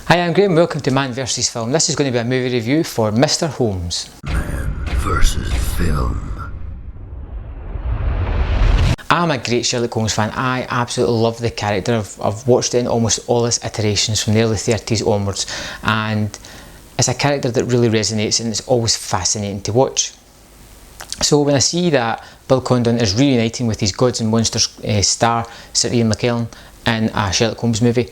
Hi, I'm Graham, welcome to Man vs Film. This is going to be a movie review for Mr. Holmes. Man vs Film. I'm a great Sherlock Holmes fan. I absolutely love the character. I've watched it in almost all its iterations from the early 30s onwards, and it's a character that really resonates and it's always fascinating to watch. So when I see that Bill Condon is reuniting with his Gods and Monsters star Sir Ian McKellen in a Sherlock Holmes movie,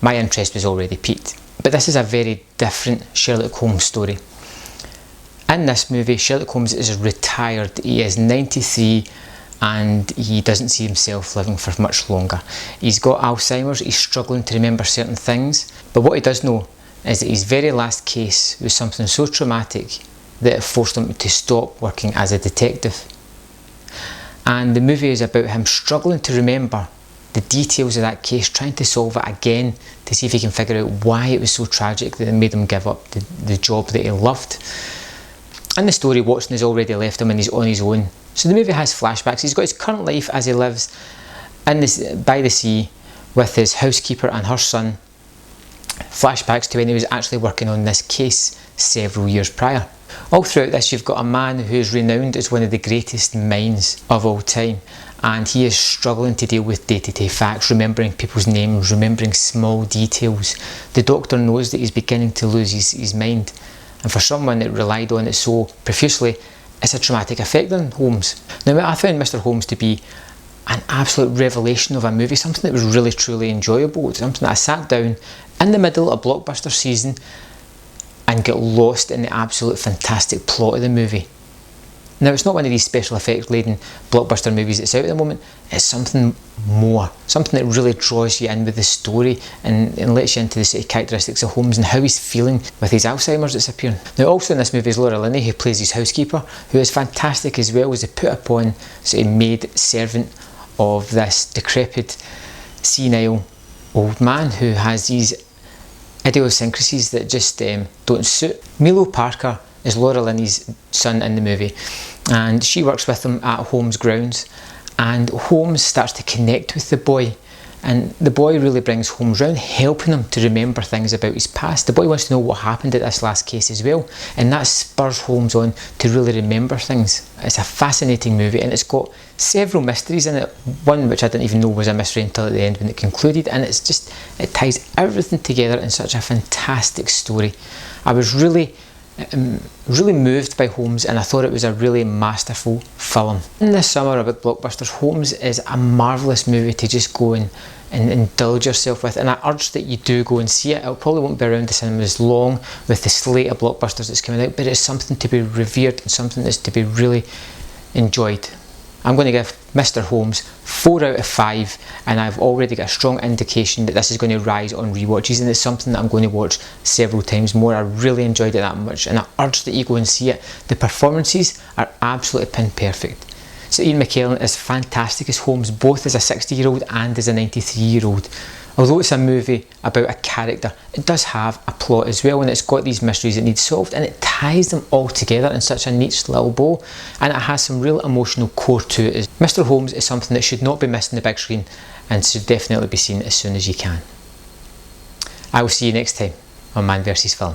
my interest was already piqued. But this is a very different Sherlock Holmes story. In this movie, Sherlock Holmes is retired. He is 93 and he doesn't see himself living for much longer. He's got Alzheimer's, he's struggling to remember certain things, but what he does know is that his very last case was something so traumatic that it forced him to stop working as a detective. And the movie is about him struggling to remember the details of that case, trying to solve it again to see if he can figure out why it was so tragic that it made him give up the job that he loved. In the story, Watson has already left him and he's on his own. So the movie has flashbacks. He's got his current life as he lives by the sea with his housekeeper and her son. Flashbacks to when he was actually working on this case several years prior. All throughout this, you've got a man who is renowned as one of the greatest minds of all time, and he is struggling to deal with day-to-day facts, remembering people's names, remembering small details. The doctor knows that he's beginning to lose his mind, and for someone that relied on it so profusely, it's a traumatic effect on Holmes. Now, I found Mr. Holmes to be an absolute revelation of a movie, something that was really truly enjoyable, something that I sat down in the middle of blockbuster season and get lost in the absolute fantastic plot of the movie. Now, it's not one of these special effects laden blockbuster movies that's out at the moment. It's something more, something that really draws you in with the story and lets you into the sort of characteristics of Holmes and how he's feeling with his Alzheimer's that's appearing. Now, also in this movie is Laura Linney, who plays his housekeeper, who is fantastic as well as a put upon sort of maid servant of this decrepit, senile old man who has these idiosyncrasies that just don't suit. Milo Parker is Laura Linney's son in the movie, and she works with him at Holmes' grounds, and Holmes starts to connect with the boy, and the boy really brings Holmes round, helping him to remember things about his past. The boy wants to know what happened at this last case as well, and that spurs Holmes on to really remember things. It's a fascinating movie, and it's got several mysteries in it, one which I didn't even know was a mystery until at the end when it concluded, and it ties everything together in such a fantastic story. I was really moved by Holmes, and I thought it was a really masterful film. In this summer about blockbusters, Holmes is a marvellous movie to just go and indulge yourself with, and I urge that you do go and see it. It probably won't be around the cinemas long with the slate of blockbusters that's coming out, but it's something to be revered and something that's to be really enjoyed. I'm going to give Mr. Holmes 4 out of 5, and I've already got a strong indication that this is going to rise on rewatches, and it's something that I'm going to watch several times more. I really enjoyed it that much, and I urge that you go and see it. The performances are absolutely pin perfect. So Ian McKellen is fantastic as Holmes, both as a 60-year-old and as a 93-year-old. Although it's a movie about a character, it does have a plot as well, and it's got these mysteries that need solved, and it ties them all together in such a neat little bow, and it has some real emotional core to it. Mr. Holmes is something that should not be missed on the big screen and should definitely be seen as soon as you can. I will see you next time on Man vs Film.